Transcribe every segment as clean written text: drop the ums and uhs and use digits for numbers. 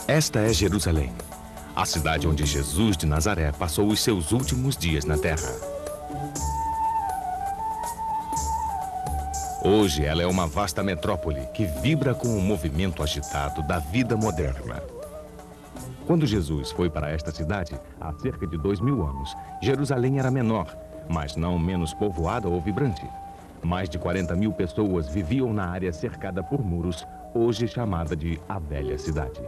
Esta é Jerusalém, a cidade onde Jesus de Nazaré passou os seus últimos dias na terra. Hoje ela é uma vasta metrópole que vibra com o movimento agitado da vida moderna. Quando Jesus foi para esta cidade, há cerca de 2000 anos, Jerusalém era menor, mas não menos povoada ou vibrante. Mais de 40.000 pessoas viviam na área cercada por muros, hoje chamada de a Velha Cidade.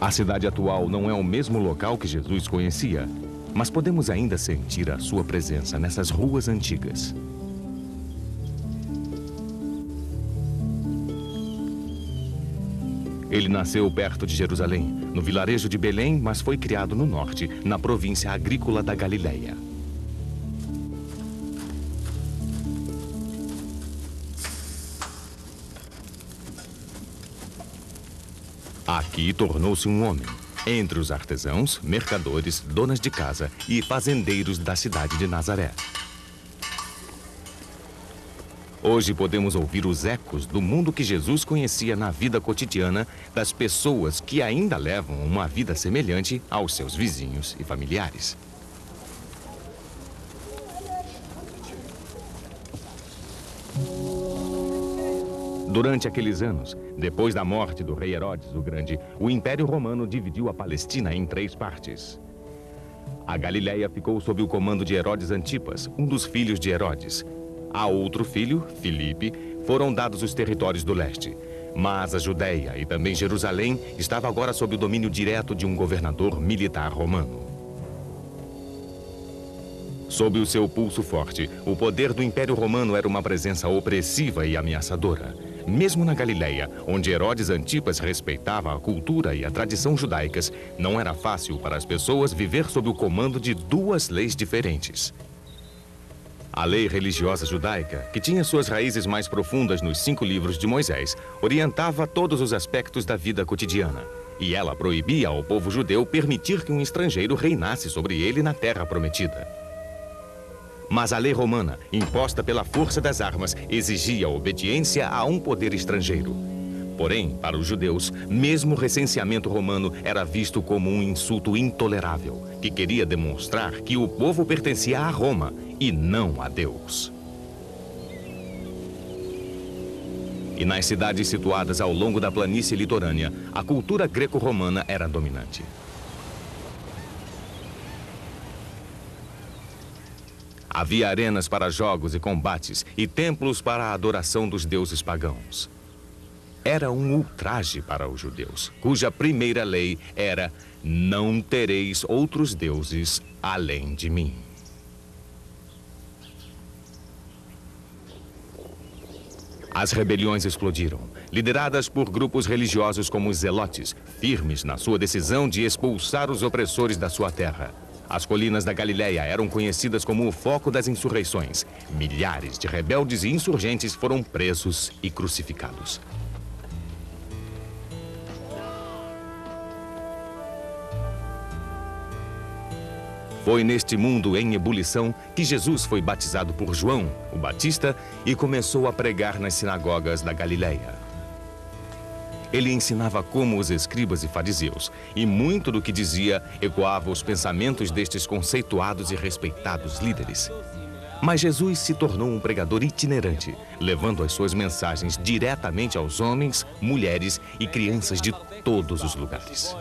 A cidade atual não é o mesmo local que Jesus conhecia, mas podemos ainda sentir a sua presença nessas ruas antigas. Ele nasceu perto de Jerusalém, no vilarejo de Belém, mas foi criado no norte, na província agrícola da Galileia. Aqui tornou-se um homem, entre os artesãos, mercadores, donas de casa e fazendeiros da cidade de Nazaré. Hoje podemos ouvir os ecos do mundo que Jesus conhecia na vida cotidiana das pessoas que ainda levam uma vida semelhante aos seus vizinhos e familiares. Durante aqueles anos, depois da morte do rei Herodes o Grande, o Império Romano dividiu a Palestina em 3 partes. A Galileia ficou sob o comando de Herodes Antipas, um dos filhos de Herodes. A outro filho, Filipe, foram dados os territórios do leste. Mas a Judéia e também Jerusalém estava agora sob o domínio direto de um governador militar romano. Sob o seu pulso forte, o poder do Império Romano era uma presença opressiva e ameaçadora. Mesmo na Galileia, onde Herodes Antipas respeitava a cultura e a tradição judaicas, não era fácil para as pessoas viver sob o comando de 2 leis diferentes. A lei religiosa judaica, que tinha suas raízes mais profundas nos 5 livros de Moisés, orientava todos os aspectos da vida cotidiana. E ela proibia ao povo judeu permitir que um estrangeiro reinasse sobre ele na terra prometida. Mas a lei romana, imposta pela força das armas, exigia obediência a um poder estrangeiro. Porém, para os judeus, mesmo o recenseamento romano era visto como um insulto intolerável, que queria demonstrar que o povo pertencia a Roma e não a Deus. E nas cidades situadas ao longo da planície litorânea, a cultura greco-romana era dominante. Havia arenas para jogos e combates e templos para a adoração dos deuses pagãos. Era um ultraje para os judeus, cuja primeira lei era: não tereis outros deuses além de mim. As rebeliões explodiram, lideradas por grupos religiosos como os zelotes, firmes na sua decisão de expulsar os opressores da sua terra. As colinas da Galileia eram conhecidas como o foco das insurreições. Milhares de rebeldes e insurgentes foram presos e crucificados. Foi neste mundo em ebulição que Jesus foi batizado por João, o Batista, e começou a pregar nas sinagogas da Galileia. Ele ensinava como os escribas e fariseus, e muito do que dizia ecoava os pensamentos destes conceituados e respeitados líderes. Mas Jesus se tornou um pregador itinerante, levando as suas mensagens diretamente aos homens, mulheres e crianças de todos os lugares.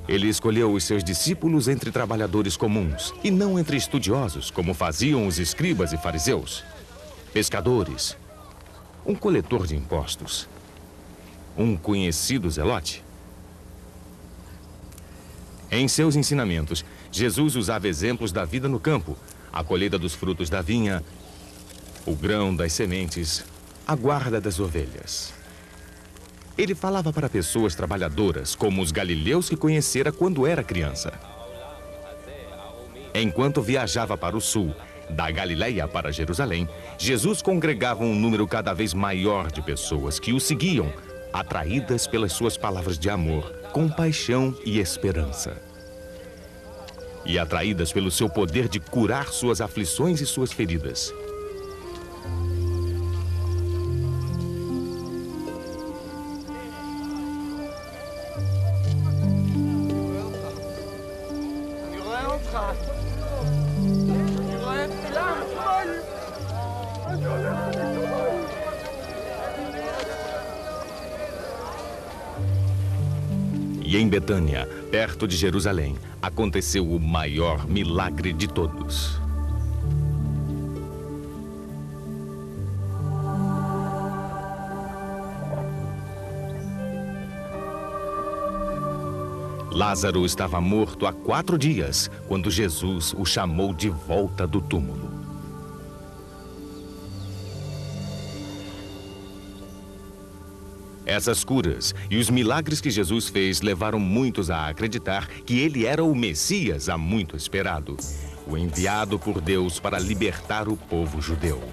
Ele escolheu os seus discípulos entre trabalhadores comuns, e não entre estudiosos, como faziam os escribas e fariseus. Pescadores, um coletor de impostos, um conhecido zelote. Em seus ensinamentos, Jesus usava exemplos da vida no campo, a colheita dos frutos da vinha, o grão das sementes, a guarda das ovelhas. Ele falava para pessoas trabalhadoras, como os galileus que conhecera quando era criança. Enquanto viajava para o sul, da Galileia para Jerusalém, Jesus congregava um número cada vez maior de pessoas que o seguiam, atraídas pelas suas palavras de amor, compaixão e esperança. E atraídas pelo seu poder de curar suas aflições e suas feridas. E em Betânia, perto de Jerusalém, aconteceu o maior milagre de todos. Lázaro estava morto há 4 dias, quando Jesus o chamou de volta do túmulo. Essas curas e os milagres que Jesus fez levaram muitos a acreditar que ele era o Messias há muito esperado, o enviado por Deus para libertar o povo judeu.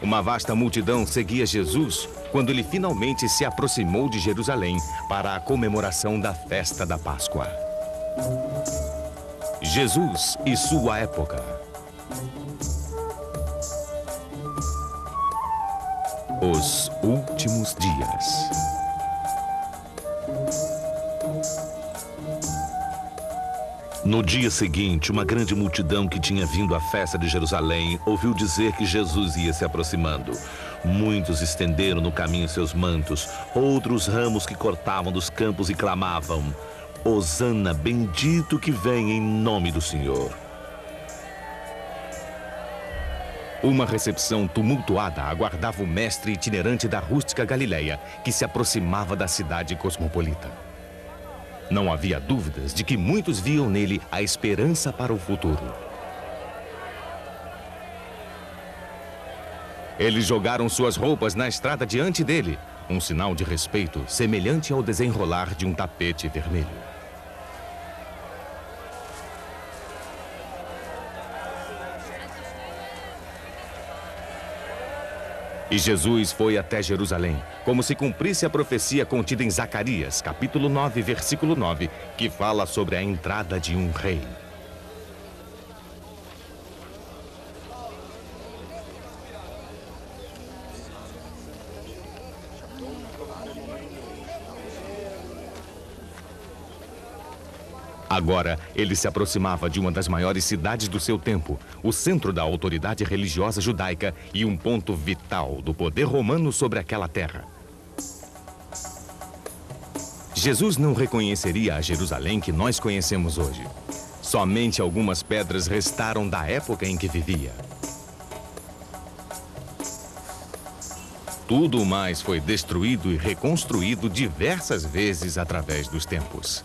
Uma vasta multidão seguia Jesus quando ele finalmente se aproximou de Jerusalém para a comemoração da festa da Páscoa. Jesus e sua época. Os últimos dias. No dia seguinte, uma grande multidão que tinha vindo à festa de Jerusalém ouviu dizer que Jesus ia se aproximando. Muitos estenderam no caminho seus mantos, outros ramos que cortavam dos campos e clamavam: Hosana, bendito que vem em nome do Senhor. Uma recepção tumultuada aguardava o mestre itinerante da rústica Galileia, que se aproximava da cidade cosmopolita. Não havia dúvidas de que muitos viam nele a esperança para o futuro. Eles jogaram suas roupas na estrada diante dele, um sinal de respeito semelhante ao desenrolar de um tapete vermelho. E Jesus foi até Jerusalém, como se cumprisse a profecia contida em Zacarias, capítulo 9, versículo 9, que fala sobre a entrada de um rei. Agora, ele se aproximava de uma das maiores cidades do seu tempo, o centro da autoridade religiosa judaica e um ponto vital do poder romano sobre aquela terra. Jesus não reconheceria a Jerusalém que nós conhecemos hoje. Somente algumas pedras restaram da época em que vivia. Tudo mais foi destruído e reconstruído diversas vezes através dos tempos.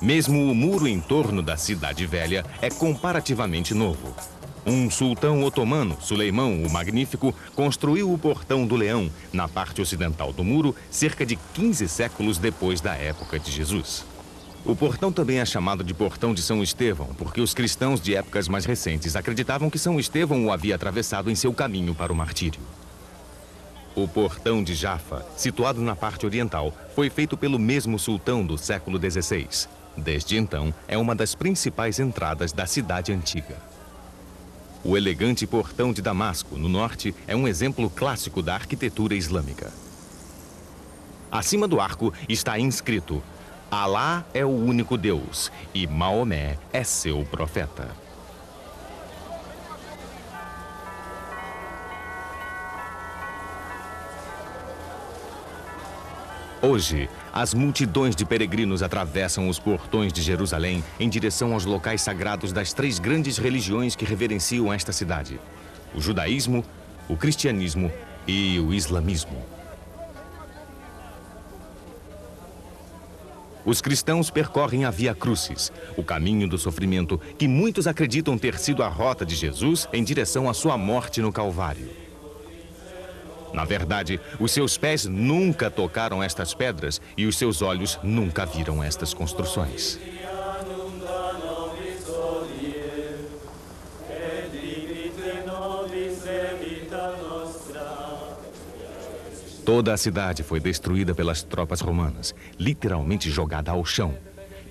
Mesmo o muro em torno da Cidade Velha é comparativamente novo. Um sultão otomano, Suleimão o Magnífico, construiu o Portão do Leão, na parte ocidental do muro, cerca de 15 séculos depois da época de Jesus. O portão também é chamado de Portão de São Estevão, porque os cristãos de épocas mais recentes acreditavam que São Estevão o havia atravessado em seu caminho para o martírio. O Portão de Jafa, situado na parte oriental, foi feito pelo mesmo sultão do século XVI. Desde então, é uma das principais entradas da cidade antiga. O elegante Portão de Damasco, no norte, é um exemplo clássico da arquitetura islâmica. Acima do arco está inscrito: Alá é o único Deus e Maomé é seu profeta. Hoje, as multidões de peregrinos atravessam os portões de Jerusalém em direção aos locais sagrados das 3 grandes religiões que reverenciam esta cidade: o judaísmo, o cristianismo e o islamismo. Os cristãos percorrem a Via Crucis, o caminho do sofrimento, que muitos acreditam ter sido a rota de Jesus em direção à sua morte no Calvário. Na verdade, os seus pés nunca tocaram estas pedras e os seus olhos nunca viram estas construções. Toda a cidade foi destruída pelas tropas romanas, literalmente jogada ao chão,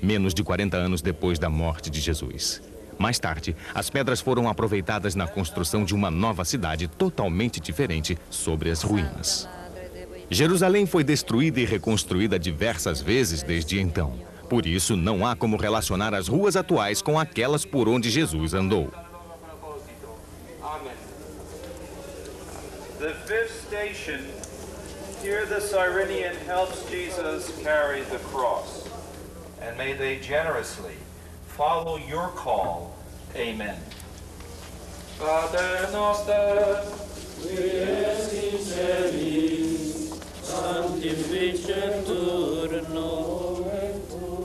menos de 40 anos depois da morte de Jesus. Mais tarde, as pedras foram aproveitadas na construção de uma nova cidade totalmente diferente sobre as ruínas. Jerusalém foi destruída e reconstruída diversas vezes desde então. Por isso, não há como relacionar as ruas atuais com aquelas por onde Jesus andou. The fifth station, here the Cyrenian helps Jesus carry the cross. And may they generously follow your call. Amen. Pater noster, qui es in celis, sanctificetur nomen tuum.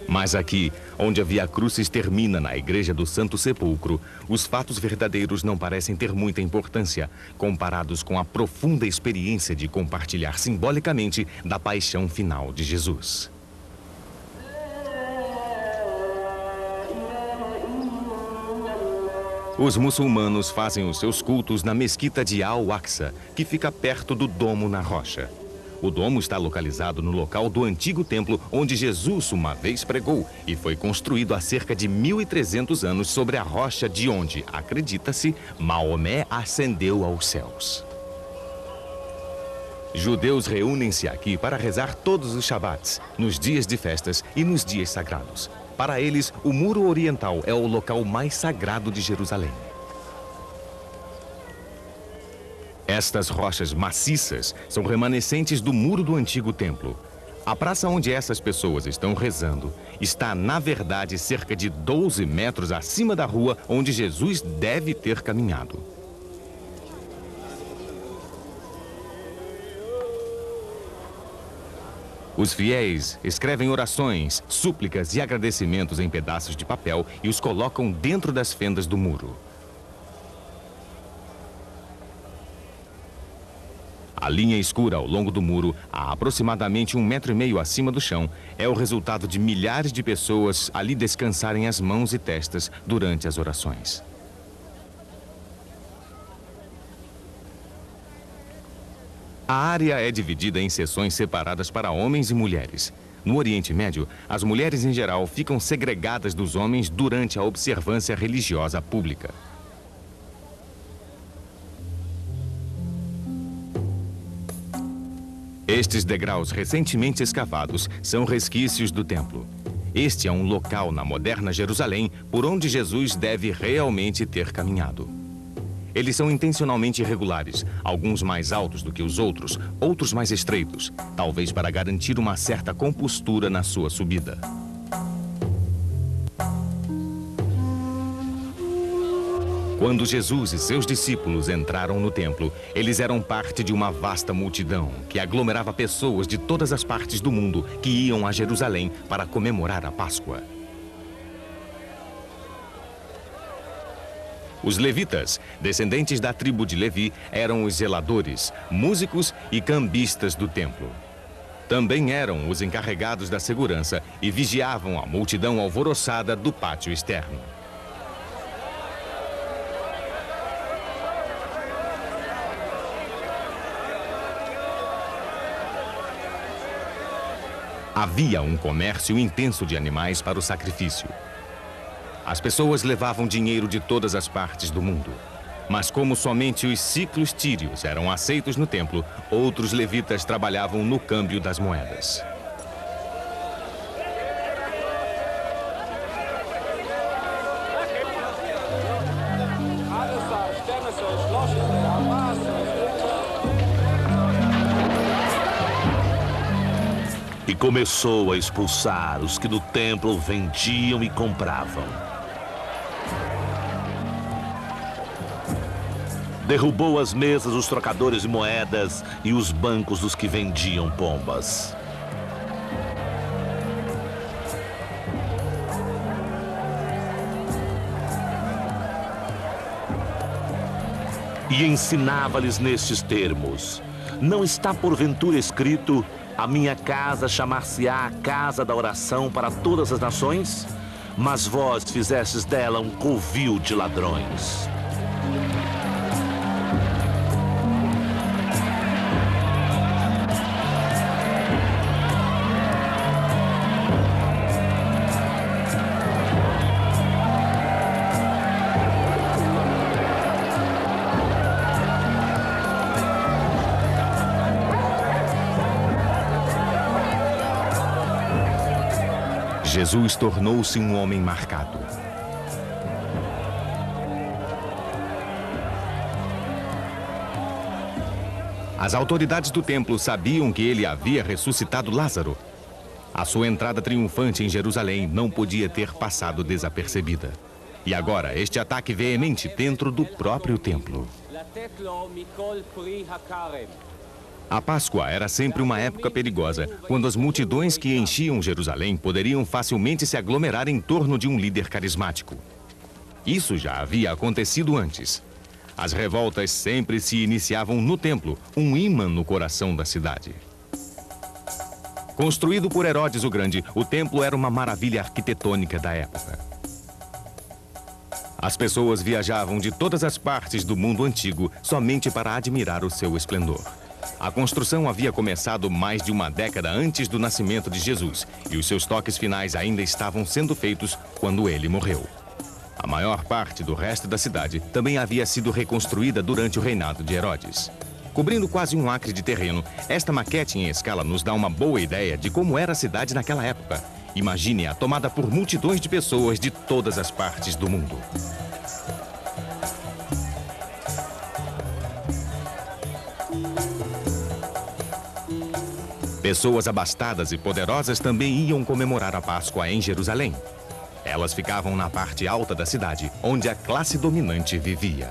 Mas aqui, onde a Via Crucis termina na Igreja do Santo Sepulcro, os fatos verdadeiros não parecem ter muita importância, comparados com a profunda experiência de compartilhar simbolicamente da paixão final de Jesus. Os muçulmanos fazem os seus cultos na mesquita de Al-Aqsa, que fica perto do Domo na Rocha. O domo está localizado no local do antigo templo onde Jesus uma vez pregou e foi construído há cerca de 1.300 anos sobre a rocha de onde, acredita-se, Maomé ascendeu aos céus. Judeus reúnem-se aqui para rezar todos os Shabats, nos dias de festas e nos dias sagrados. Para eles, o Muro Oriental é o local mais sagrado de Jerusalém. Estas rochas maciças são remanescentes do muro do antigo templo. A praça onde essas pessoas estão rezando está, na verdade, cerca de 12 metros acima da rua onde Jesus deve ter caminhado. Os fiéis escrevem orações, súplicas e agradecimentos em pedaços de papel e os colocam dentro das fendas do muro. A linha escura ao longo do muro, a aproximadamente 1,5 metros acima do chão, é o resultado de milhares de pessoas ali descansarem as mãos e testas durante as orações. A área é dividida em seções separadas para homens e mulheres. No Oriente Médio, as mulheres em geral ficam segregadas dos homens durante a observância religiosa pública. Estes degraus recentemente escavados são resquícios do templo. Este é um local na moderna Jerusalém por onde Jesus deve realmente ter caminhado. Eles são intencionalmente irregulares, alguns mais altos do que os outros, outros mais estreitos, talvez para garantir uma certa compostura na sua subida. Quando Jesus e seus discípulos entraram no templo, eles eram parte de uma vasta multidão que aglomerava pessoas de todas as partes do mundo que iam a Jerusalém para comemorar a Páscoa. Os levitas, descendentes da tribo de Levi, eram os zeladores, músicos e cambistas do templo. Também eram os encarregados da segurança e vigiavam a multidão alvoroçada do pátio externo. Havia um comércio intenso de animais para o sacrifício. As pessoas levavam dinheiro de todas as partes do mundo. Mas como somente os ciclos tírios eram aceitos no templo, outros levitas trabalhavam no câmbio das moedas. E começou a expulsar os que no templo vendiam e compravam. Derrubou as mesas dos trocadores de moedas e os bancos dos que vendiam pombas. E ensinava-lhes nestes termos: não está porventura escrito: a minha casa chamar-se-á a casa da oração para todas as nações? Mas vós fizestes dela um covil de ladrões. Jesus tornou-se um homem marcado. As autoridades do templo sabiam que ele havia ressuscitado Lázaro. A sua entrada triunfante em Jerusalém não podia ter passado desapercebida. E agora, este ataque veemente dentro do próprio templo. A Páscoa era sempre uma época perigosa, quando as multidões que enchiam Jerusalém poderiam facilmente se aglomerar em torno de um líder carismático. Isso já havia acontecido antes. As revoltas sempre se iniciavam no templo, um ímã no coração da cidade. Construído por Herodes o Grande, o templo era uma maravilha arquitetônica da época. As pessoas viajavam de todas as partes do mundo antigo somente para admirar o seu esplendor. A construção havia começado mais de uma década antes do nascimento de Jesus, e os seus toques finais ainda estavam sendo feitos quando ele morreu. A maior parte do resto da cidade também havia sido reconstruída durante o reinado de Herodes. Cobrindo quase um acre de terreno, esta maquete em escala nos dá uma boa ideia de como era a cidade naquela época. Imagine-a tomada por multidões de pessoas de todas as partes do mundo. Pessoas abastadas e poderosas também iam comemorar a Páscoa em Jerusalém. Elas ficavam na parte alta da cidade, onde a classe dominante vivia.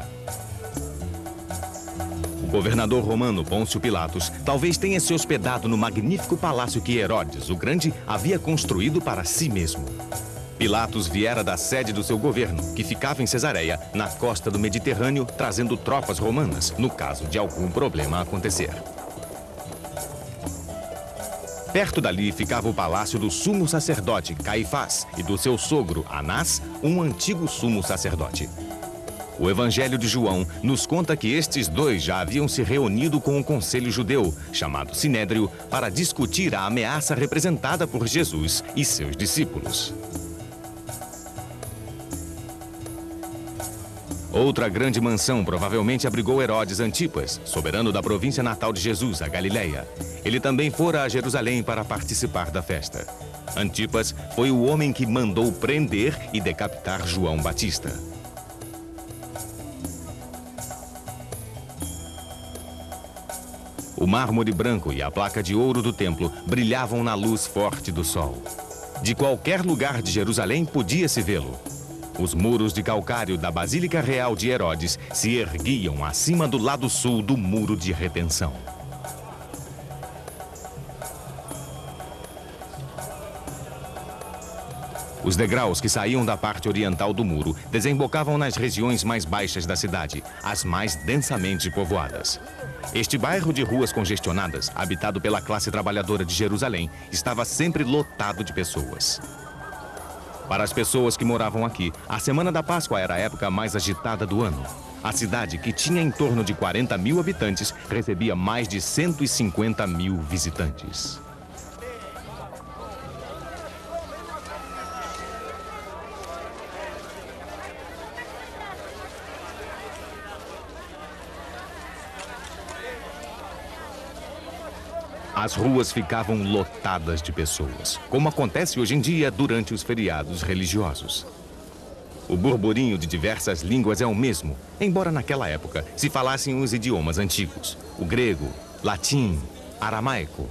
O governador romano Pôncio Pilatos talvez tenha se hospedado no magnífico palácio que Herodes o Grande havia construído para si mesmo. Pilatos viera da sede do seu governo, que ficava em Cesareia, na costa do Mediterrâneo, trazendo tropas romanas, no caso de algum problema acontecer. Perto dali ficava o palácio do sumo sacerdote Caifás e do seu sogro Anás, um antigo sumo sacerdote. O Evangelho de João nos conta que estes dois já haviam se reunido com o conselho judeu, chamado Sinédrio, para discutir a ameaça representada por Jesus e seus discípulos. Outra grande mansão provavelmente abrigou Herodes Antipas, soberano da província natal de Jesus, a Galileia. Ele também fora a Jerusalém para participar da festa. Antipas foi o homem que mandou prender e decapitar João Batista. O mármore branco e a placa de ouro do templo brilhavam na luz forte do sol. De qualquer lugar de Jerusalém podia-se vê-lo. Os muros de calcário da Basílica Real de Herodes se erguiam acima do lado sul do Muro de Retenção. Os degraus que saíam da parte oriental do muro desembocavam nas regiões mais baixas da cidade, as mais densamente povoadas. Este bairro de ruas congestionadas, habitado pela classe trabalhadora de Jerusalém, estava sempre lotado de pessoas. Para as pessoas que moravam aqui, a Semana da Páscoa era a época mais agitada do ano. A cidade, que tinha em torno de 40 mil habitantes, recebia mais de 150 mil visitantes. As ruas ficavam lotadas de pessoas, como acontece hoje em dia durante os feriados religiosos. O burburinho de diversas línguas é o mesmo, embora naquela época se falassem os idiomas antigos, o grego, latim, aramaico.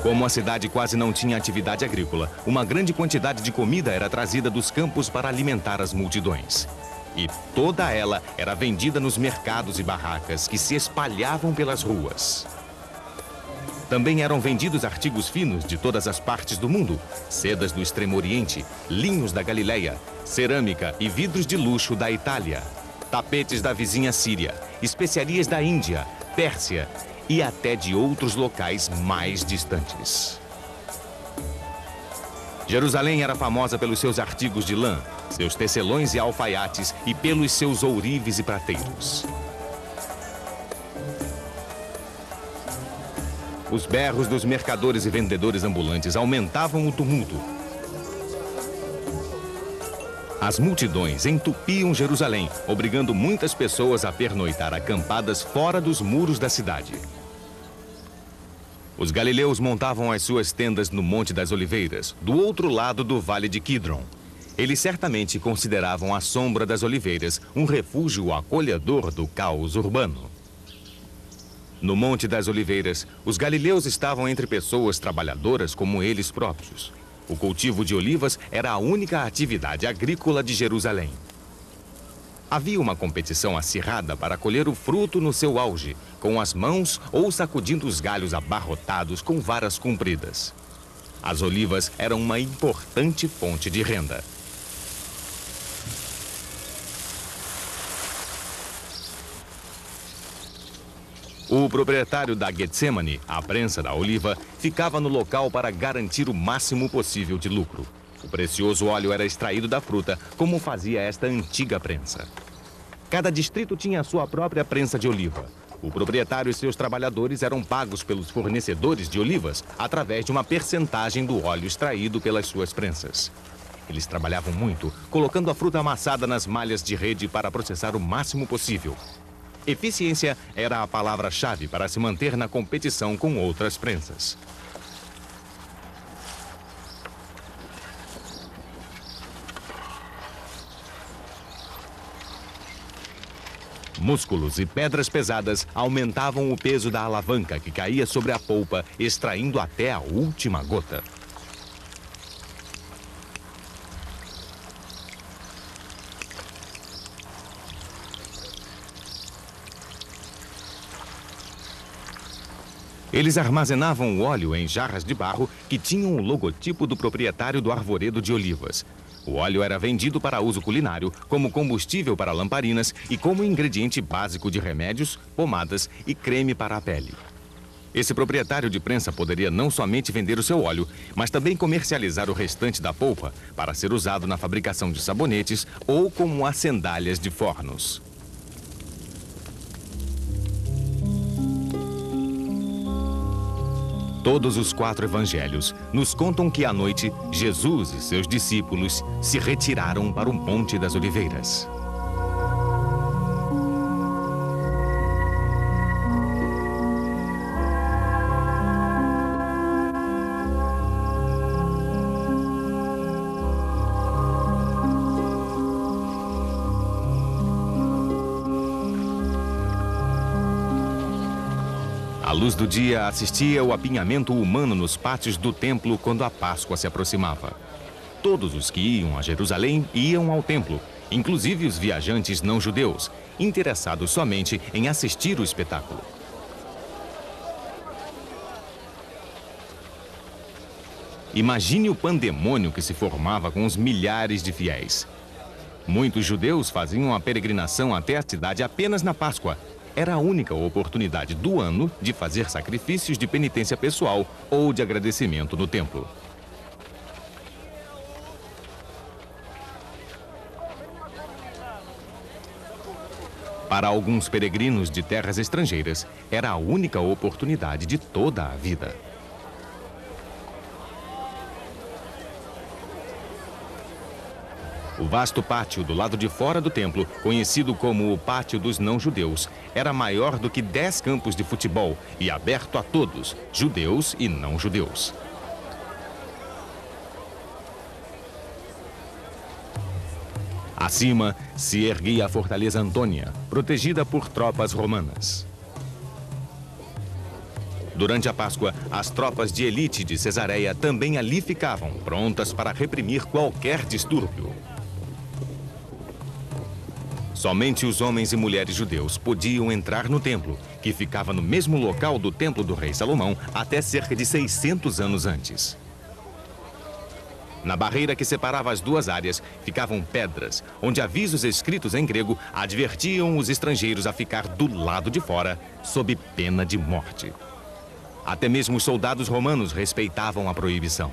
Como a cidade quase não tinha atividade agrícola, uma grande quantidade de comida era trazida dos campos para alimentar as multidões. E toda ela era vendida nos mercados e barracas que se espalhavam pelas ruas. Também eram vendidos artigos finos de todas as partes do mundo, sedas do Extremo Oriente, linhos da Galileia, cerâmica e vidros de luxo da Itália, tapetes da vizinha Síria, especiarias da Índia, Pérsia e até de outros locais mais distantes. Jerusalém era famosa pelos seus artigos de lã, seus tecelões e alfaiates e pelos seus ourives e prateiros. Os berros dos mercadores e vendedores ambulantes aumentavam o tumulto. As multidões entupiam Jerusalém, obrigando muitas pessoas a pernoitar acampadas fora dos muros da cidade. Os galileus montavam as suas tendas no Monte das Oliveiras, do outro lado do Vale de Quidron. Eles certamente consideravam a sombra das oliveiras um refúgio acolhedor do caos urbano. No Monte das Oliveiras, os galileus estavam entre pessoas trabalhadoras como eles próprios. O cultivo de olivas era a única atividade agrícola de Jerusalém. Havia uma competição acirrada para colher o fruto no seu auge, com as mãos ou sacudindo os galhos abarrotados com varas compridas. As olivas eram uma importante fonte de renda. O proprietário da Getsemane, a prensa da oliva, ficava no local para garantir o máximo possível de lucro. O precioso óleo era extraído da fruta, como fazia esta antiga prensa. Cada distrito tinha a sua própria prensa de oliva. O proprietário e seus trabalhadores eram pagos pelos fornecedores de olivas através de uma percentagem do óleo extraído pelas suas prensas. Eles trabalhavam muito, colocando a fruta amassada nas malhas de rede para processar o máximo possível. Eficiência era a palavra-chave para se manter na competição com outras prensas. Músculos e pedras pesadas aumentavam o peso da alavanca que caía sobre a polpa, extraindo até a última gota. Eles armazenavam o óleo em jarras de barro que tinham o logotipo do proprietário do arvoredo de olivas. O óleo era vendido para uso culinário, como combustível para lamparinas e como ingrediente básico de remédios, pomadas e creme para a pele. Esse proprietário de prensa poderia não somente vender o seu óleo, mas também comercializar o restante da polpa para ser usado na fabricação de sabonetes ou como as sandálias de fornos. Todos os 4 evangelhos nos contam que à noite, Jesus e seus discípulos se retiraram para o Monte das Oliveiras. A luz do dia assistia ao apinhamento humano nos pátios do templo quando a Páscoa se aproximava. Todos os que iam a Jerusalém iam ao templo, inclusive os viajantes não judeus, interessados somente em assistir o espetáculo. Imagine o pandemônio que se formava com os milhares de fiéis. Muitos judeus faziam a peregrinação até a cidade apenas na Páscoa. Era a única oportunidade do ano de fazer sacrifícios de penitência pessoal ou de agradecimento no templo. Para alguns peregrinos de terras estrangeiras, era a única oportunidade de toda a vida. O vasto pátio do lado de fora do templo, conhecido como o Pátio dos Não-Judeus, era maior do que 10 campos de futebol e aberto a todos, judeus e não-judeus. Acima se erguia a Fortaleza Antônia, protegida por tropas romanas. Durante a Páscoa, as tropas de elite de Cesareia também ali ficavam, prontas para reprimir qualquer distúrbio. Somente os homens e mulheres judeus podiam entrar no templo, que ficava no mesmo local do templo do rei Salomão até cerca de 600 anos antes. Na barreira que separava as duas áreas ficavam pedras, onde avisos escritos em grego advertiam os estrangeiros a ficar do lado de fora, sob pena de morte. Até mesmo os soldados romanos respeitavam a proibição.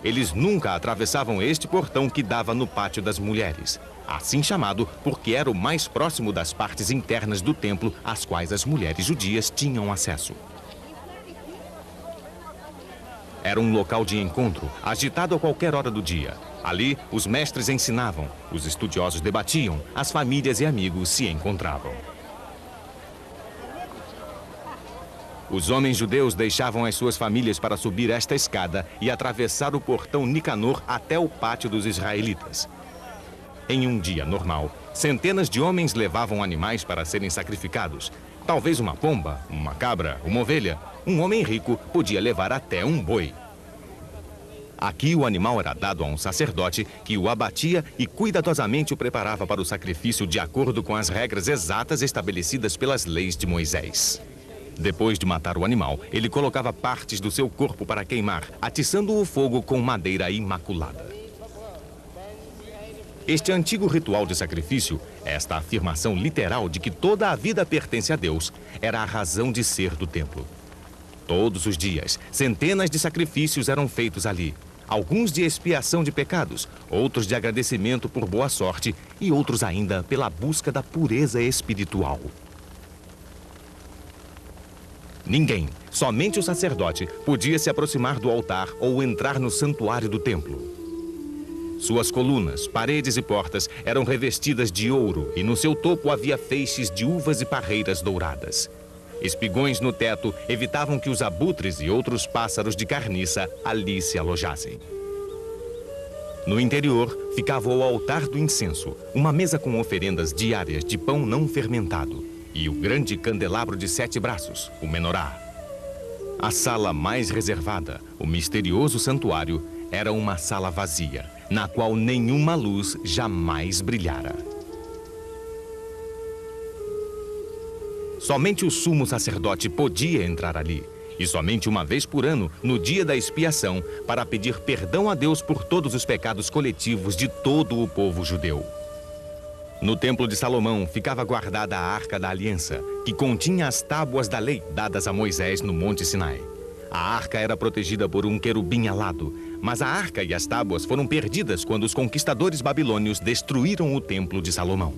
Eles nunca atravessavam este portão que dava no Pátio das Mulheres, assim chamado porque era o mais próximo das partes internas do templo às quais as mulheres judias tinham acesso. Era um local de encontro, agitado a qualquer hora do dia. Ali, os mestres ensinavam, os estudiosos debatiam, as famílias e amigos se encontravam. Os homens judeus deixavam as suas famílias para subir esta escada e atravessar o portão Nicanor até o pátio dos israelitas. Em um dia normal, centenas de homens levavam animais para serem sacrificados. Talvez uma pomba, uma cabra, uma ovelha. Um homem rico podia levar até um boi. Aqui o animal era dado a um sacerdote que o abatia e cuidadosamente o preparava para o sacrifício de acordo com as regras exatas estabelecidas pelas leis de Moisés. Depois de matar o animal, ele colocava partes do seu corpo para queimar, atiçando o fogo com madeira imaculada. Este antigo ritual de sacrifício, esta afirmação literal de que toda a vida pertence a Deus, era a razão de ser do templo. Todos os dias, centenas de sacrifícios eram feitos ali. Alguns de expiação de pecados, outros de agradecimento por boa sorte e outros ainda pela busca da pureza espiritual. Ninguém, somente o sacerdote, podia se aproximar do altar ou entrar no santuário do templo. Suas colunas, paredes e portas eram revestidas de ouro e no seu topo havia feixes de uvas e parreiras douradas. Espigões no teto evitavam que os abutres e outros pássaros de carniça ali se alojassem. No interior ficava o altar do incenso, uma mesa com oferendas diárias de pão não fermentado e o grande candelabro de 7 braços, o menorá. A sala mais reservada, o misterioso santuário, era uma sala vazia, na qual nenhuma luz jamais brilhara. Somente o sumo sacerdote podia entrar ali, e somente uma vez por ano, no dia da expiação, para pedir perdão a Deus por todos os pecados coletivos de todo o povo judeu. No templo de Salomão ficava guardada a Arca da Aliança, que continha as tábuas da lei dadas a Moisés no Monte Sinai. A arca era protegida por um querubim alado, mas a arca e as tábuas foram perdidas quando os conquistadores babilônios destruíram o templo de Salomão.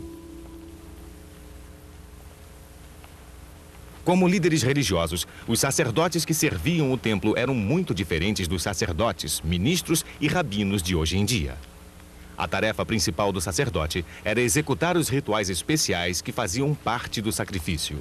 Como líderes religiosos, os sacerdotes que serviam o templo eram muito diferentes dos sacerdotes, ministros e rabinos de hoje em dia. A tarefa principal do sacerdote era executar os rituais especiais que faziam parte do sacrifício.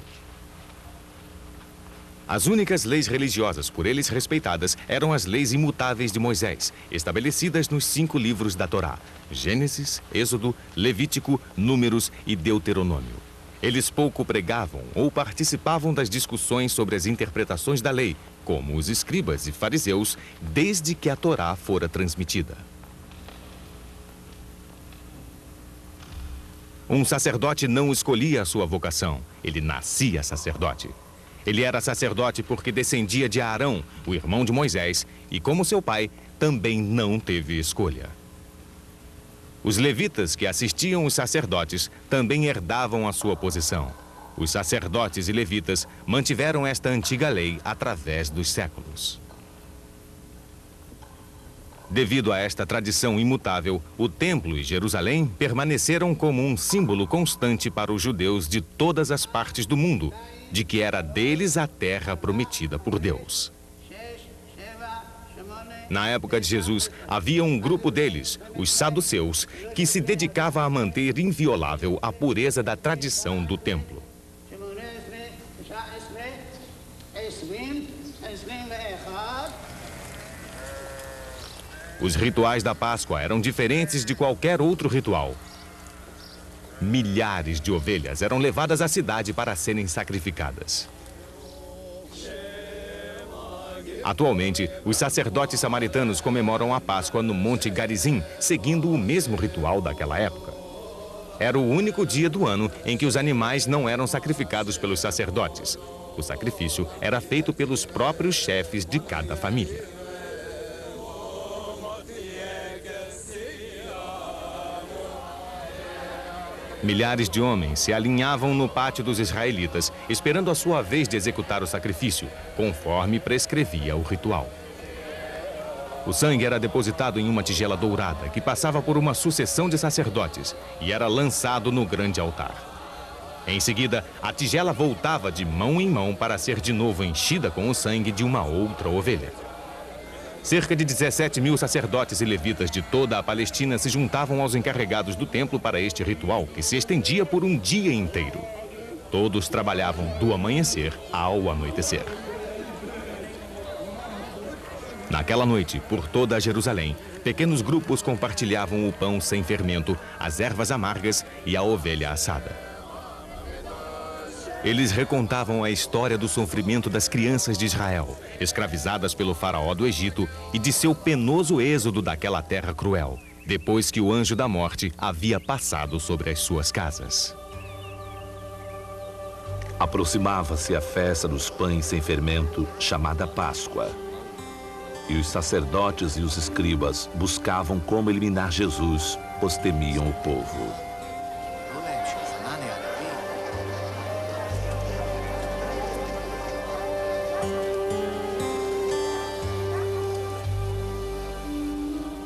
As únicas leis religiosas por eles respeitadas eram as leis imutáveis de Moisés, estabelecidas nos 5 livros da Torá: Gênesis, Êxodo, Levítico, Números e Deuteronômio. Eles pouco pregavam ou participavam das discussões sobre as interpretações da lei, como os escribas e fariseus, desde que a Torá fora transmitida. Um sacerdote não escolhia a sua vocação, ele nascia sacerdote. Ele era sacerdote porque descendia de Arão, o irmão de Moisés, e como seu pai, também não teve escolha. Os levitas que assistiam os sacerdotes também herdavam a sua posição. Os sacerdotes e levitas mantiveram esta antiga lei através dos séculos. Devido a esta tradição imutável, o templo e Jerusalém permaneceram como um símbolo constante para os judeus de todas as partes do mundo, de que era deles a terra prometida por Deus. Na época de Jesus, havia um grupo deles, os saduceus, que se dedicava a manter inviolável a pureza da tradição do templo. Os rituais da Páscoa eram diferentes de qualquer outro ritual. Milhares de ovelhas eram levadas à cidade para serem sacrificadas. Atualmente, os sacerdotes samaritanos comemoram a Páscoa no Monte Garizim, seguindo o mesmo ritual daquela época. Era o único dia do ano em que os animais não eram sacrificados pelos sacerdotes. O sacrifício era feito pelos próprios chefes de cada família. Milhares de homens se alinhavam no pátio dos israelitas, esperando a sua vez de executar o sacrifício, conforme prescrevia o ritual. O sangue era depositado em uma tigela dourada, que passava por uma sucessão de sacerdotes, e era lançado no grande altar. Em seguida, a tigela voltava de mão em mão para ser de novo enchida com o sangue de uma outra ovelha. Cerca de 17 mil sacerdotes e levitas de toda a Palestina se juntavam aos encarregados do templo para este ritual, que se estendia por um dia inteiro. Todos trabalhavam do amanhecer ao anoitecer. Naquela noite, por toda Jerusalém, pequenos grupos compartilhavam o pão sem fermento, as ervas amargas e a ovelha assada. Eles recontavam a história do sofrimento das crianças de Israel, escravizadas pelo faraó do Egito, e de seu penoso êxodo daquela terra cruel, depois que o anjo da morte havia passado sobre as suas casas. Aproximava-se a festa dos pães sem fermento, chamada Páscoa. E os sacerdotes e os escribas buscavam como eliminar Jesus, pois temiam o povo.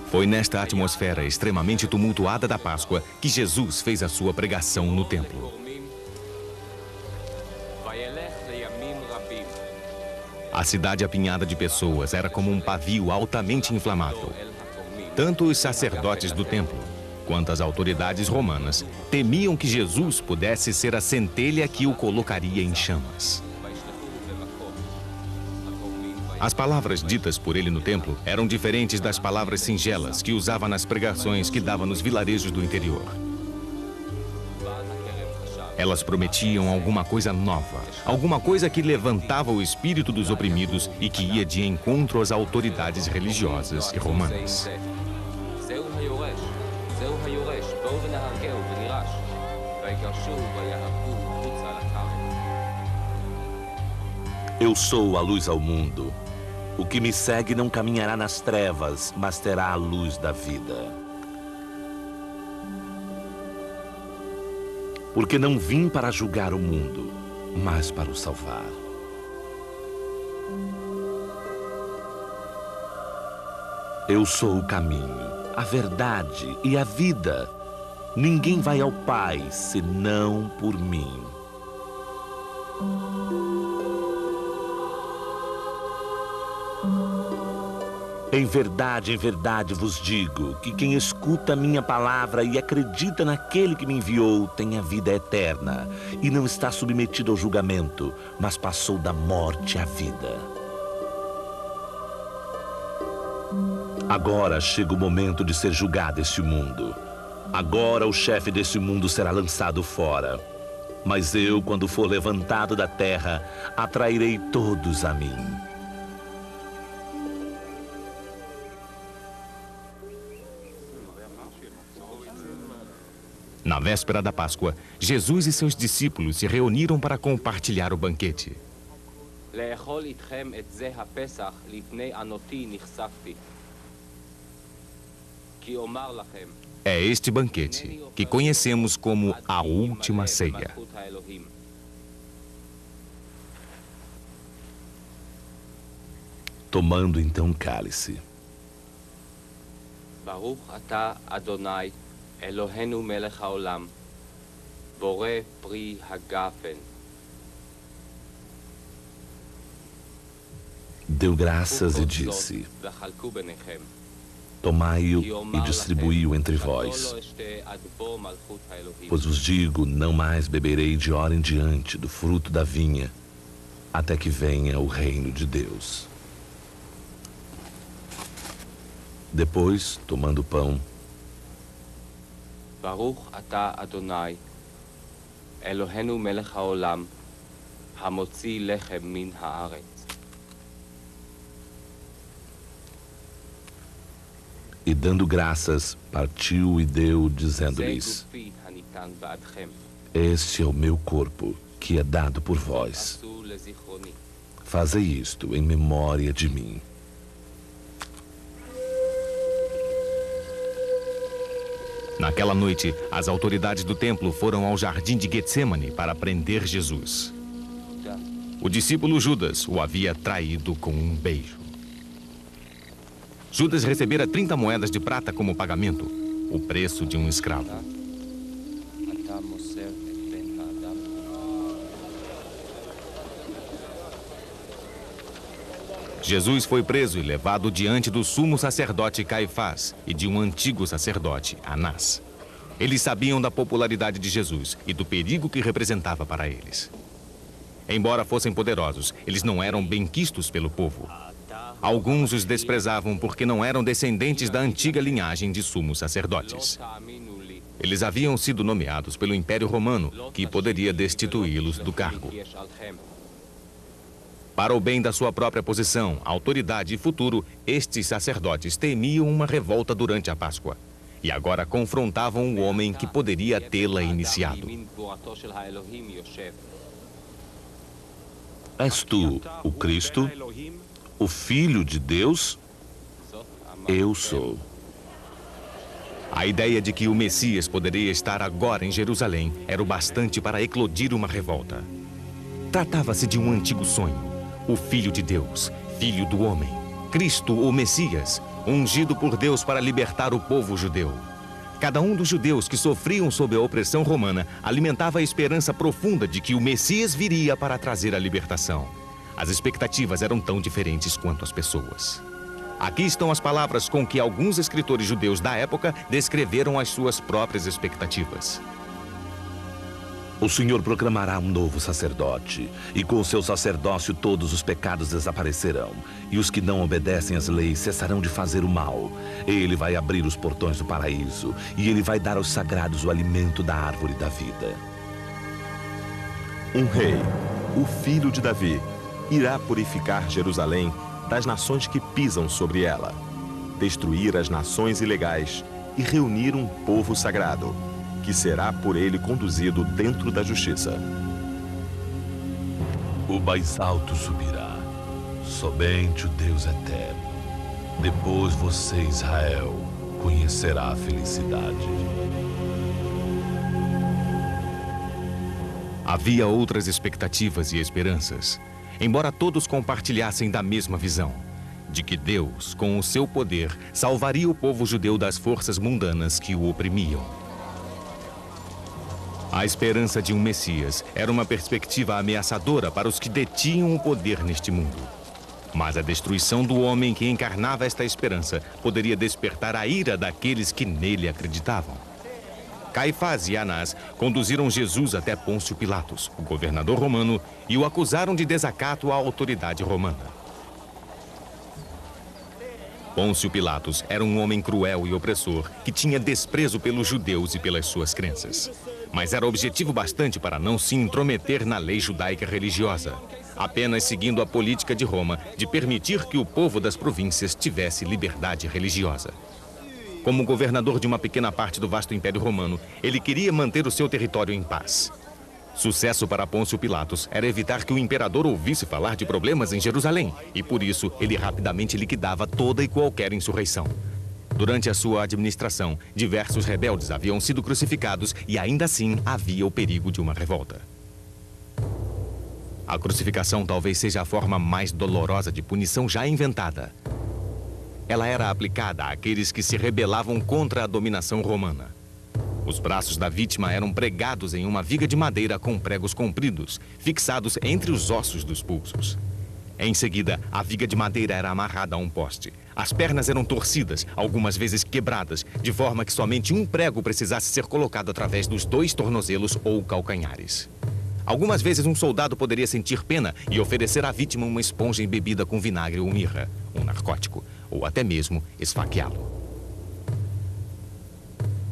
Foi nesta atmosfera extremamente tumultuada da Páscoa que Jesus fez a sua pregação no templo. A cidade apinhada de pessoas era como um pavio altamente inflamável. Tanto os sacerdotes do templo quanto as autoridades romanas temiam que Jesus pudesse ser a centelha que o colocaria em chamas. As palavras ditas por ele no templo eram diferentes das palavras singelas que usava nas pregações que dava nos vilarejos do interior. Elas prometiam alguma coisa nova, alguma coisa que levantava o espírito dos oprimidos e que ia de encontro às autoridades religiosas e romanas. Eu sou a luz ao mundo. O que me segue não caminhará nas trevas, mas terá a luz da vida. Porque não vim para julgar o mundo, mas para o salvar. Eu sou o caminho, a verdade e a vida. Ninguém vai ao Pai senão por mim. Em verdade vos digo que quem escuta a minha palavra e acredita naquele que me enviou tem a vida eterna e não está submetido ao julgamento, mas passou da morte à vida. Agora chega o momento de ser julgado este mundo. Agora o chefe deste mundo será lançado fora. Mas eu, quando for levantado da terra, atrairei todos a mim. Na véspera da Páscoa, Jesus e seus discípulos se reuniram para compartilhar o banquete. É este banquete que conhecemos como a última ceia. Tomando então o cálice. Baruch atah Adonai Eloheinu melech haolam, borei pri hagafen. Deu graças e disse: Tomai-o e distribui-o entre vós. Pois vos digo, não mais beberei de hora em diante do fruto da vinha, até que venha o reino de Deus. Depois, tomando o pão, Baruch atah Adonai, Eloheinu melech haolam, hamotzi lechem min haaretz. e dando graças, partiu e deu, dizendo-lhes: Este é o meu corpo, que é dado por vós. Fazei isto em memória de mim. Naquela noite, as autoridades do templo foram ao jardim de Getsêmani para prender Jesus. O discípulo Judas o havia traído com um beijo. Judas recebera 30 moedas de prata como pagamento, o preço de um escravo. Jesus foi preso e levado diante do sumo sacerdote Caifás e de um antigo sacerdote, Anás. Eles sabiam da popularidade de Jesus e do perigo que representava para eles. Embora fossem poderosos, eles não eram benquistos pelo povo. Alguns os desprezavam porque não eram descendentes da antiga linhagem de sumos sacerdotes. Eles haviam sido nomeados pelo Império Romano, que poderia destituí-los do cargo. Para o bem da sua própria posição, autoridade e futuro, estes sacerdotes temiam uma revolta durante a Páscoa. E agora confrontavam o homem que poderia tê-la iniciado. És tu o Cristo, o Filho de Deus? Eu sou. A ideia de que o Messias poderia estar agora em Jerusalém era o bastante para eclodir uma revolta. Tratava-se de um antigo sonho. O Filho de Deus, Filho do homem, Cristo, o Messias, ungido por Deus para libertar o povo judeu. Cada um dos judeus que sofriam sob a opressão romana alimentava a esperança profunda de que o Messias viria para trazer a libertação. As expectativas eram tão diferentes quanto as pessoas. Aqui estão as palavras com que alguns escritores judeus da época descreveram as suas próprias expectativas. O Senhor proclamará um novo sacerdote, e com o seu sacerdócio todos os pecados desaparecerão, e os que não obedecem às leis cessarão de fazer o mal. Ele vai abrir os portões do paraíso, e ele vai dar aos sagrados o alimento da árvore da vida. Um rei, o filho de Davi, irá purificar Jerusalém das nações que pisam sobre ela, destruir as nações ilegais e reunir um povo sagrado, que será por ele conduzido dentro da justiça. O mais alto subirá, somente o Deus eterno. Depois você, Israel, conhecerá a felicidade. Havia outras expectativas e esperanças, embora todos compartilhassem da mesma visão, de que Deus, com o seu poder, salvaria o povo judeu das forças mundanas que o oprimiam. A esperança de um Messias era uma perspectiva ameaçadora para os que detinham o poder neste mundo. Mas a destruição do homem que encarnava esta esperança poderia despertar a ira daqueles que nele acreditavam. Caifás e Anás conduziram Jesus até Pôncio Pilatos, o governador romano, e o acusaram de desacato à autoridade romana. Pôncio Pilatos era um homem cruel e opressor que tinha desprezo pelos judeus e pelas suas crenças. Mas era objetivo bastante para não se intrometer na lei judaica religiosa, apenas seguindo a política de Roma de permitir que o povo das províncias tivesse liberdade religiosa. Como governador de uma pequena parte do vasto Império Romano, ele queria manter o seu território em paz. Sucesso para Pôncio Pilatos era evitar que o imperador ouvisse falar de problemas em Jerusalém, e por isso ele rapidamente liquidava toda e qualquer insurreição. Durante a sua administração, diversos rebeldes haviam sido crucificados e ainda assim havia o perigo de uma revolta. A crucificação talvez seja a forma mais dolorosa de punição já inventada. Ela era aplicada àqueles que se rebelavam contra a dominação romana. Os braços da vítima eram pregados em uma viga de madeira com pregos compridos, fixados entre os ossos dos pulsos. Em seguida, a viga de madeira era amarrada a um poste. As pernas eram torcidas, algumas vezes quebradas, de forma que somente um prego precisasse ser colocado através dos 2 tornozelos ou calcanhares. Algumas vezes um soldado poderia sentir pena e oferecer à vítima uma esponja embebida com vinagre ou mirra, um narcótico, ou até mesmo esfaqueá-lo.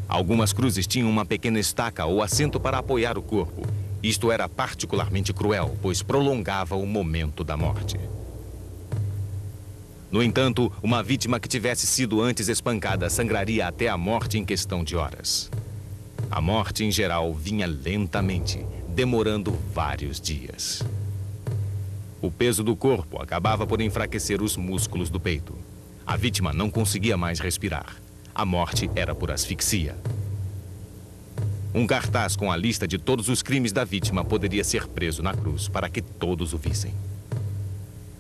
Algumas cruzes tinham uma pequena estaca ou assento para apoiar o corpo. Isto era particularmente cruel, pois prolongava o momento da morte. No entanto, uma vítima que tivesse sido antes espancada sangraria até a morte em questão de horas. A morte, em geral, vinha lentamente, demorando vários dias. O peso do corpo acabava por enfraquecer os músculos do peito. A vítima não conseguia mais respirar. A morte era por asfixia. Um cartaz com a lista de todos os crimes da vítima poderia ser preso na cruz para que todos o vissem.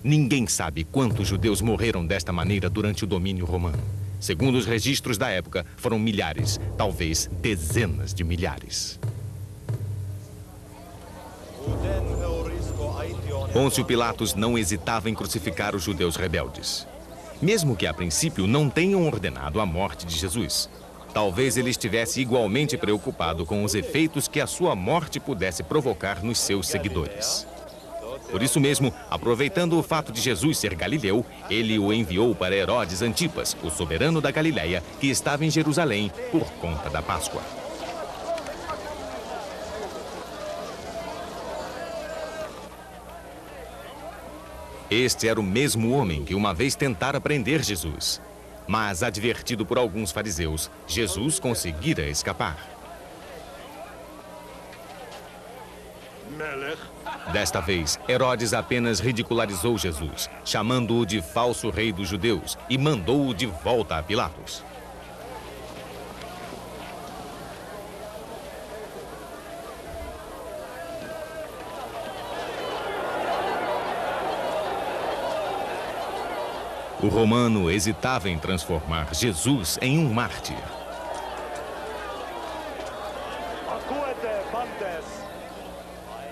Ninguém sabe quantos judeus morreram desta maneira durante o domínio romano. Segundo os registros da época, foram milhares, talvez dezenas de milhares. Pôncio Pilatos não hesitava em crucificar os judeus rebeldes. Mesmo que a princípio não tenham ordenado a morte de Jesus. Talvez ele estivesse igualmente preocupado com os efeitos que a sua morte pudesse provocar nos seus seguidores. Por isso mesmo, aproveitando o fato de Jesus ser galileu, ele o enviou para Herodes Antipas, o soberano da Galileia, que estava em Jerusalém por conta da Páscoa. Este era o mesmo homem que uma vez tentara prender Jesus. Mas, advertido por alguns fariseus, Jesus conseguira escapar. Desta vez, Herodes apenas ridicularizou Jesus, chamando-o de falso rei dos judeus e mandou-o de volta a Pilatos. O romano hesitava em transformar Jesus em um mártir.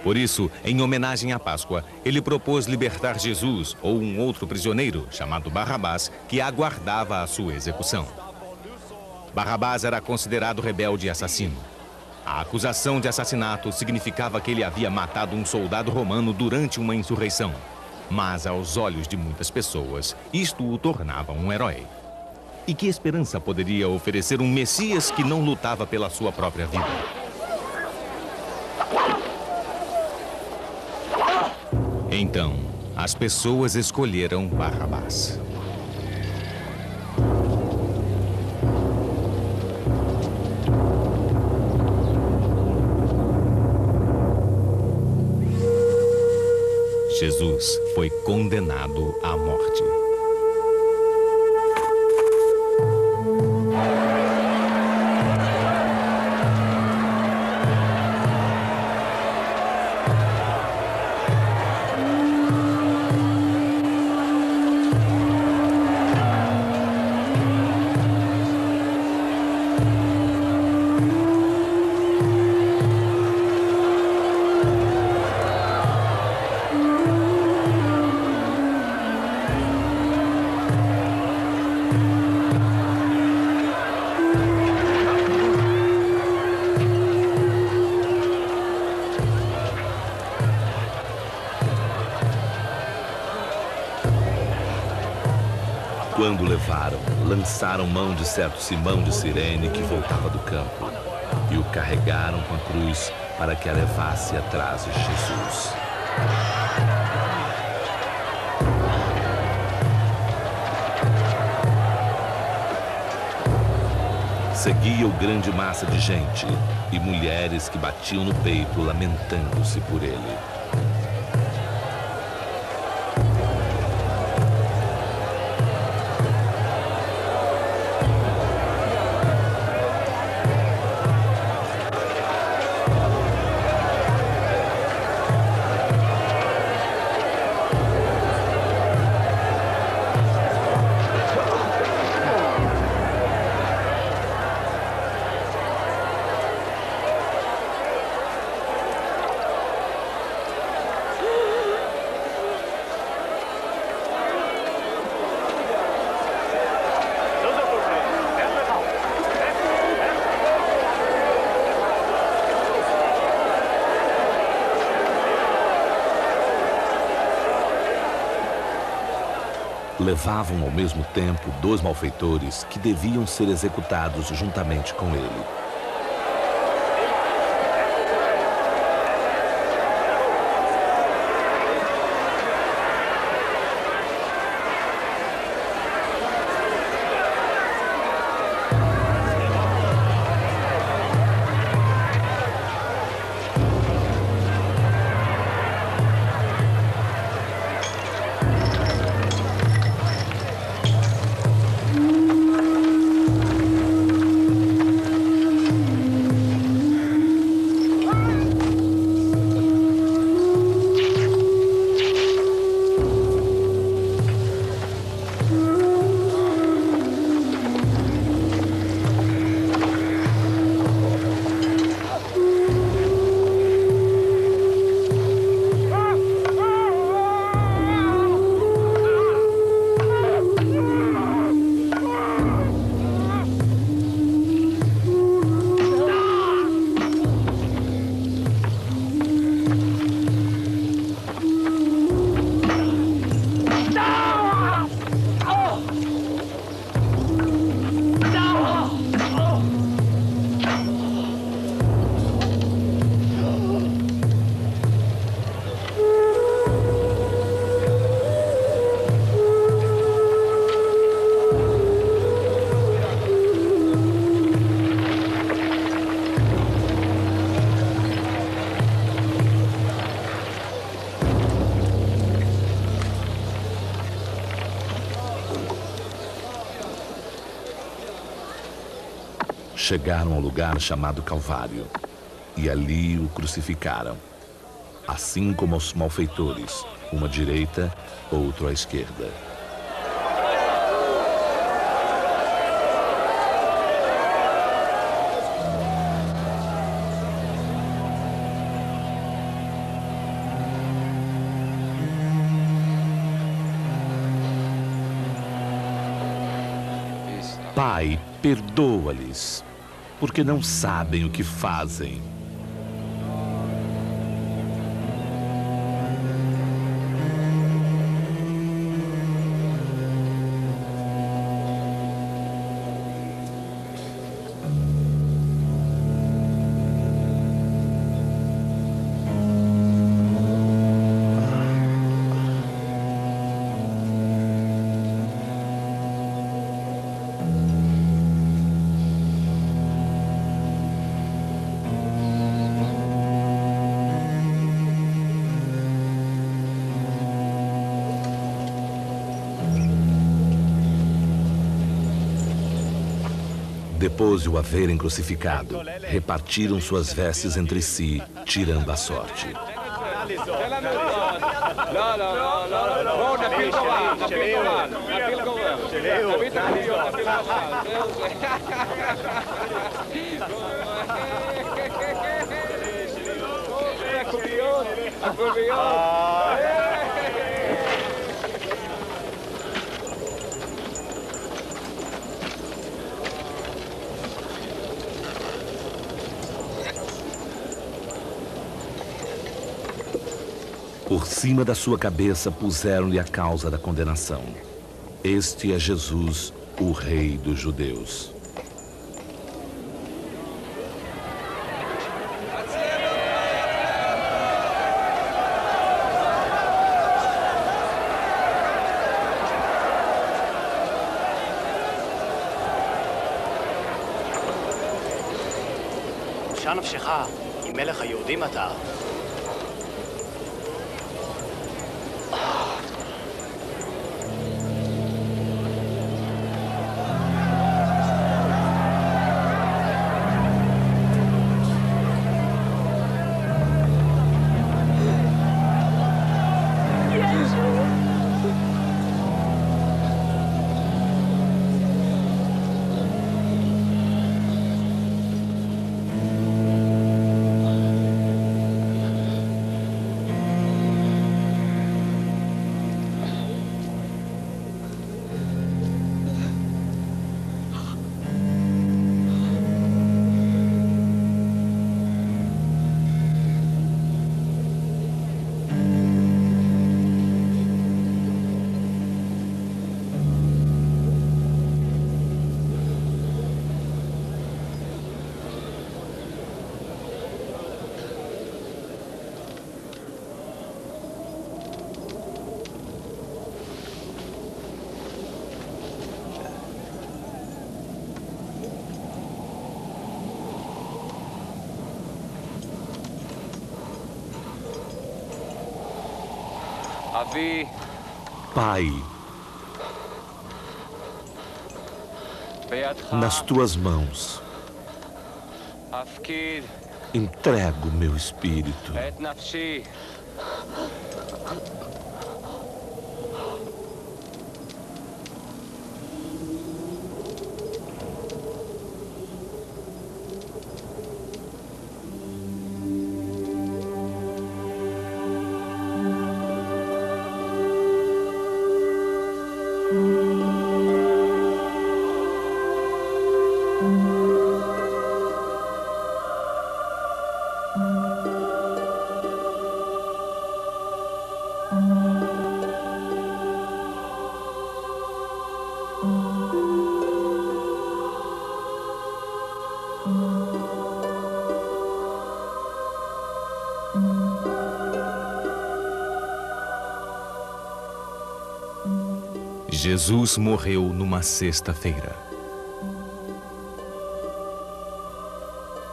Por isso, em homenagem à Páscoa, ele propôs libertar Jesus ou um outro prisioneiro, chamado Barrabás, que aguardava a sua execução. Barrabás era considerado rebelde e assassino. A acusação de assassinato significava que ele havia matado um soldado romano durante uma insurreição. Mas, aos olhos de muitas pessoas, isto o tornava um herói. E que esperança poderia oferecer um Messias que não lutava pela sua própria vida? Então, as pessoas escolheram Barrabás. Jesus foi condenado à morte. Quando o levaram, lançaram mão de certo Simão de Cirene que voltava do campo e o carregaram com a cruz para que a levasse atrás de Jesus. Seguia o grande massa de gente e mulheres que batiam no peito lamentando-se por ele. Levavam ao mesmo tempo 2 malfeitores que deviam ser executados juntamente com ele. Chegaram ao lugar chamado Calvário e ali o crucificaram, assim como aos malfeitores, uma à direita, outro à esquerda. Pai, perdoa-lhes, porque não sabem o que fazem. Depois de o haverem crucificado, repartiram suas vestes entre si, tirando a sorte. Por cima da sua cabeça puseram-lhe a causa da condenação. Este é Jesus, o Rei dos Judeus. הושע נפשך, כי מלך היהודים אתה. Pai, nas tuas mãos entrego meu espírito. Jesus morreu numa sexta-feira.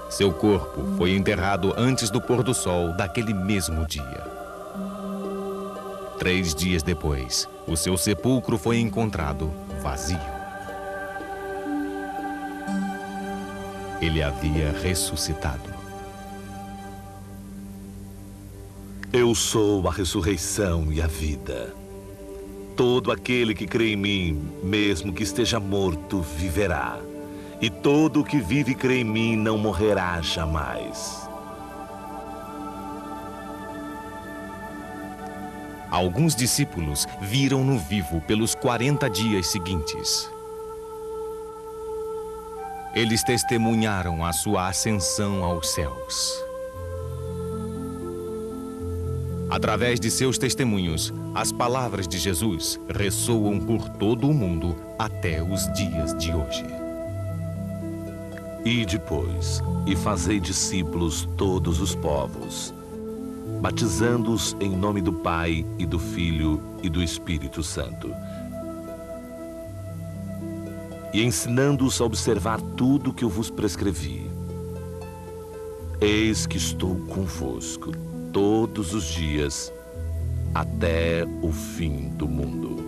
Seu corpo foi enterrado antes do pôr do sol daquele mesmo dia. 3 dias depois, o seu sepulcro foi encontrado vazio. ele havia ressuscitado. Eu sou a ressurreição e a vida. Todo aquele que crê em mim, mesmo que esteja morto, viverá. E todo o que vive e crê em mim não morrerá jamais. Alguns discípulos viram-no vivo pelos 40 dias seguintes. Eles testemunharam a sua ascensão aos céus. Através de seus testemunhos, as palavras de Jesus ressoam por todo o mundo até os dias de hoje. Ide, pois, e fazei discípulos todos os povos, batizando-os em nome do Pai e do Filho e do Espírito Santo, e ensinando-os a observar tudo o que eu vos prescrevi. Eis que estou convosco todos os dias, até o fim do mundo.